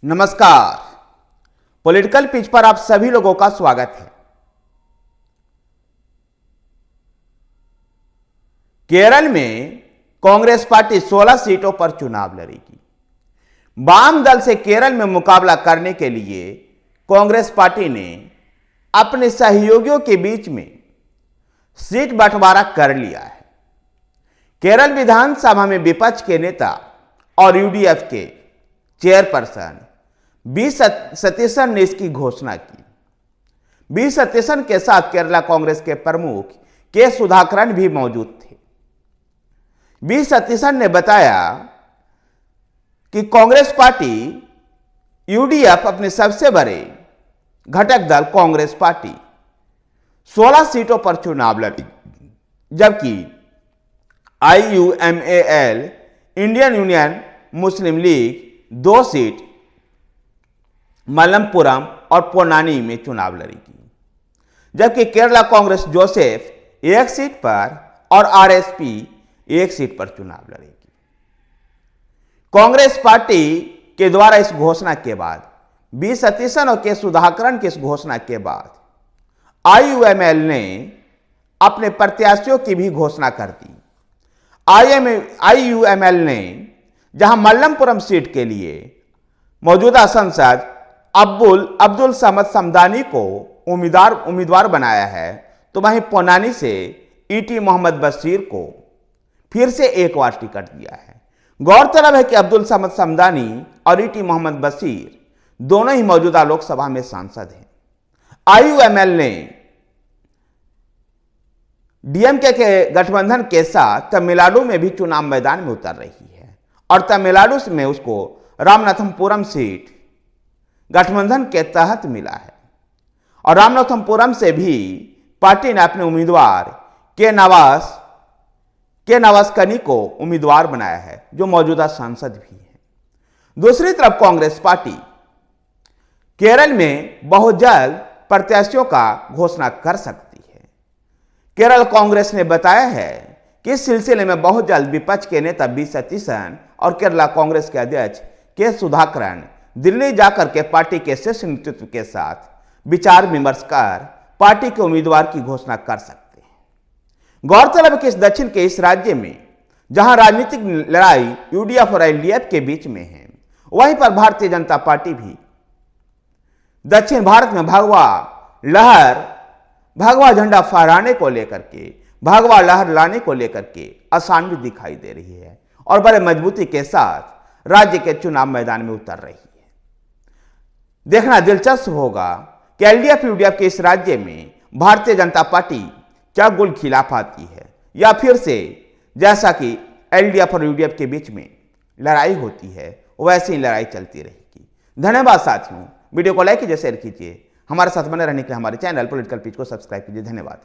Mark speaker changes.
Speaker 1: नमस्कार। Political pitch पर आप सभी लोगों का स्वागत है। केरल में कांग्रेस पार्टी 16 सीटों पर चुनाव लड़ेगी। वाम दल से केरल में मुकाबला करने के लिए कांग्रेस पार्टी ने अपने सहयोगियों के बीच में सीट बंटवारा कर लिया है। केरल विधानसभा में विपक्ष के नेता और यूडीएफ के चेयरपर्सन बी सतीशन ने इसकी घोषणा की। बी सतीशन के साथ केरला कांग्रेस के प्रमुख के सुधाकरन भी मौजूद थे। बी सतीशन ने बताया कि कांग्रेस पार्टी यूडीएफ अपने सबसे बड़े घटक दल कांग्रेस पार्टी 16 सीटों पर चुनाव लड़ी, जबकि IUMAL इंडियन यूनियन मुस्लिम लीग 2 सीट मलप्पुरम और पोन्नानी में चुनाव लड़ेगी, जबकि केरला कांग्रेस जोसेफ 1 सीट पर और आरएसपी 1 सीट पर चुनाव लड़ेगी। कांग्रेस पार्टी के द्वारा इस घोषणा के बाद बी सतीशन और के सुधाकरन की इस घोषणा के बाद IUMAL ने अपने प्रत्याशियों की भी घोषणा कर दी। IUMAL ने जहां मलप्पुरम सीट के लिए मौजूदा सांसद अब्दुल समद समदानी को उम्मीदवार बनाया है, तो वहीं पोन्नानी से ईटी मोहम्मद बशीर को फिर से एक बार टिकट दिया है। गौरतलब है कि अब्दुल समद समदानी और ईटी मोहम्मद बशीर दोनों ही मौजूदा लोकसभा में सांसद हैं। IUMAL ने डीएमके के गठबंधन के साथ तमिलनाडु में भी चुनाव मैदान में उतर रही है और तमिलनाडु में उसको रामनाथपुरम सीट गठबंधन के तहत मिला है और रामनाथपुरम से भी पार्टी ने अपने उम्मीदवार के नवास को उम्मीदवार बनाया है, जो मौजूदा सांसद भी है। दूसरी तरफ कांग्रेस पार्टी केरल में बहुत जल्द प्रत्याशियों का घोषणा कर सकती है। केरल कांग्रेस ने बताया है कि इस सिलसिले में बहुत जल्द विपक्ष के नेता बी सतीशन और केरला कांग्रेस के अध्यक्ष के सुधाकरन दिल्ली जाकर के पार्टी के शीर्ष नेतृत्व के साथ विचार विमर्श कर पार्टी के उम्मीदवार की घोषणा कर सकते हैं। गौरतलब है कि इस दक्षिण के इस राज्य में जहां राजनीतिक लड़ाई यूडीएफ और एलडीएफ के बीच में है, वहीं पर भारतीय जनता पार्टी भी दक्षिण भारत में भगवा झंडा फहराने को लेकर के, भगवा लहर लाने को लेकर के आसान भी दिखाई दे रही है और बड़े मजबूती के साथ राज्य के चुनाव मैदान में उतर रही है। देखना दिलचस्प होगा कि एलडीएफ यूडीएफ के इस राज्य में भारतीय जनता पार्टी क्या गुल खिला पाती है, या फिर से जैसा कि एलडीएफ और यूडीएफ के बीच में लड़ाई होती है वैसे ही लड़ाई चलती रहेगी। धन्यवाद साथियों। वीडियो को लाइक कीजिए, शेयर कीजिए। हमारे साथ बने रहने के लिए हमारे चैनल पॉलिटिकल पिच को सब्सक्राइब कीजिए। धन्यवाद।